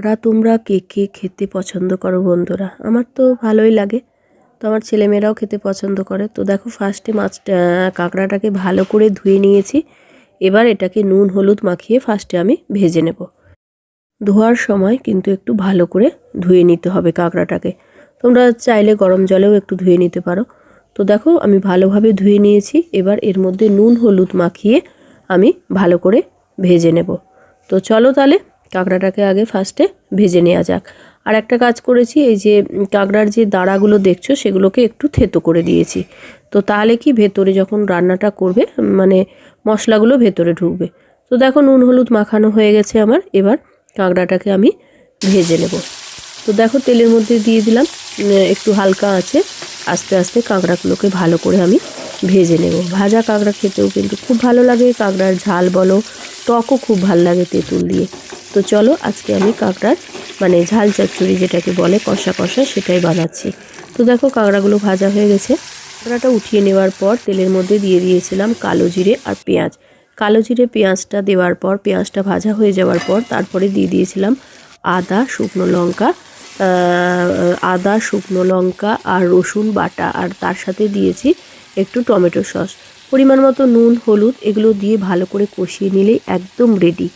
কাঁকড়া তোমরা কে কে খেতে পছন্দ করো বন্ধুরা? আমার তো ভালোই লাগে, তো আমার ছেলেমেয়েরাও খেতে পছন্দ করে। তো দেখো ফার্স্টে কাঁকড়াটাকে ভালো করে ধুয়ে নিয়েছি। এবার এটাকে নুন হলুদ মাখিয়ে ফার্স্টে আমি ভেজে নেব। ধোয়ার সময় কিন্তু একটু ভালো করে ধুয়ে নিতে হবে কাঁকড়াটাকে। তোমরা চাইলে গরম জলেও একটু ধুয়ে নিতে পারো। তো দেখো আমি ভালোভাবে ধুয়ে নিয়েছি। এবার এর মধ্যে নুন হলুদ মাখিয়ে আমি ভালো করে ভেজে নেব। তো চলো তাহলে কাঁকড়াটাকে আগে ফার্স্টে ভেজে নেওয়া যাক। আর একটা কাজ করেছি, এই যে কাঁকড়ার যে দাঁড়াগুলো দেখছো সেগুলোকে একটু থেতো করে দিয়েছি। তো তাহলে কি ভেতরে যখন রান্নাটা করবে মানে মশলাগুলো ভেতরে ঢুকবে। তো দেখো নুন হলুদ মাখানো হয়ে গেছে আমার। এবার কাঁকড়াটাকে আমি ভেজে নেব। তো দেখো তেলের মধ্যে দিয়ে দিলাম, একটু হালকা আছে আস্তে আস্তে কাঁকড়াগুলোকে ভালো করে আমি ভেজে নেব। ভাজা কাঁকড়া খেতেও কিন্তু খুব ভালো লাগে, কাঁকড়ার ঝাল বলো, টকও খুব ভালো লাগে তেঁতুল দিয়ে। তো চলো আজকে আমি কাঁকড়ার মানে ঝাল চচ্চড়ি যেটাকে বলে কষা কষা, সেটাই বানাচ্ছি। তো দেখো কাঁকড়াগুলো ভাজা হয়ে গেছে। কাঁকড়াটা উঠিয়ে নেওয়ার পর তেলের মধ্যে দিয়ে দিয়েছিলাম কালো জিরে আর পেঁয়াজ। কালো জিরে পেঁয়াজটা দেওয়ার পর, পেঁয়াজটা ভাজা হয়ে যাওয়ার পর তারপরে দিয়ে দিয়েছিলাম আদা শুকনো লঙ্কা আর রসুন বাটা, আর তার সাথে দিয়েছি একটু টমেটো সস, পরিমাণ মতো নুন হলুদ, এগুলো দিয়ে ভালো করে কষিয়ে নিলেই একদম রেডি।